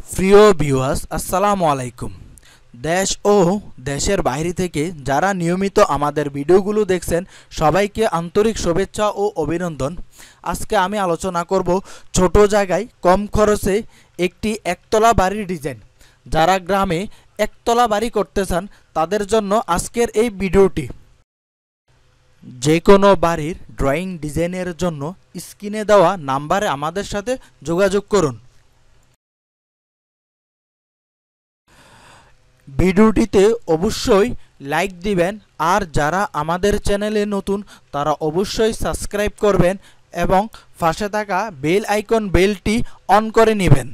প্রিয় ভিউয়ার্স, আসসালামু আলাইকুম। দেশ ও দেশের বাইরে থেকে যারা নিয়মিত আমাদের ভিডিওগুলো দেখছেন সবাইকে আন্তরিক শুভেচ্ছা ও অভিনন্দন। আজকে আমি আলোচনা করব ছোট জায়গায় কম খরচে একটি একতলা বাড়ির ডিজাইন। যারা গ্রামে একতলা বাড়ি করতে চান তাদের জন্য আজকের এই ভিডিওটি। যে কোনো বাড়ির ড্রয়িং ডিজাইনের জন্য স্ক্রিনে দেওয়া নাম্বারে আমাদের সাথে যোগাযোগ করুন। ভিডিওটিতে অবশ্যই লাইক দিবেন, আর যারা আমাদের চ্যানেলে নতুন তারা অবশ্যই সাবস্ক্রাইব করবেন এবং পাশে থাকা বেল আইকন বেলটি অন করে নেবেন।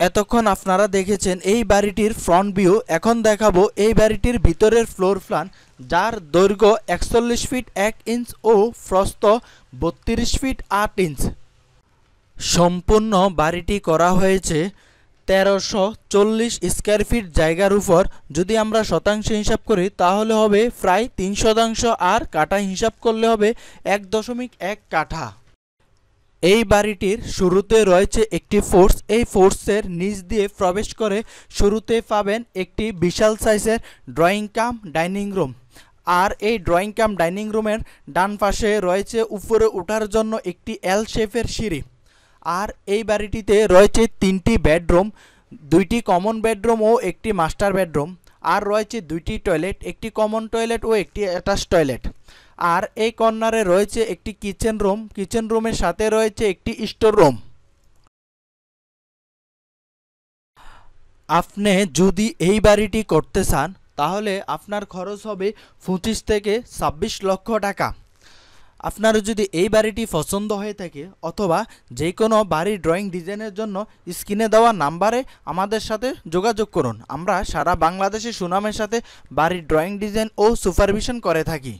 এতক্ষণ আপনারা দেখেছেন এই বাড়িটির ফ্রন্ট ভিউ। এখন দেখাবো এই বাড়িটির ভিতরের ফ্লোর প্ল্যান, যার দৈর্ঘ্য 41 ফিট 1 ইঞ্চ ও প্রস্থ 32 ফিট 8 ইঞ্চ। সম্পূর্ণ বাড়িটি করা হয়েছে 1340 স্কয়ার ফিট জায়গার উপর। যদি আমরা শতাংশ হিসাব করি তাহলে হবে প্রায় 3 শতাংশ, আর কাঠা হিসাব করলে হবে 1.1 কাঠা। এই বাড়িটির শুরুতে রয়েছে একটি ফোর্স। এই ফোর্সের নিচ দিয়ে প্রবেশ করে শুরুতে পাবেন একটি বিশাল সাইজের ড্রয়িং কাম ডাইনিং রুম, আর এই ড্রয়িং কাম ডাইনিং রুমের ডান পাশে রয়েছে উপরে ওঠার জন্য একটি এল শেপের সিঁড়ি। আর এই বাড়িটিতে রয়েছে 3টি বেডরুম, 2টি কমন বেডরুম ও একটি মাস্টার বেডরুম, আর রয়েছে 2টি টয়লেট, একটি কমন টয়লেট ও একটি অ্যাটাচ টয়লেট। আর এই কর্নারে রয়েছে একটি কিচেন রুম, কিচেন রুমের সাথে রয়েছে একটি স্টোর রুম। আপনি যদি এই বাড়িটি করতে চান তাহলে আপনার খরচ হবে 25 থেকে 26 লক্ষ টাকা। আপনার যদি এই বাড়িটি পছন্দ হয়ে থাকে অথবা যে কোনো বাড়ির ড্রয়িং ডিজাইনের জন্য স্ক্রিনে দেওয়া নাম্বারে আমাদের সাথে যোগাযোগ করুন। আমরা সারা বাংলাদেশে সুনামের সাথে বাড়ির ড্রয়িং ডিজাইন ও সুপারভিশন করে থাকি।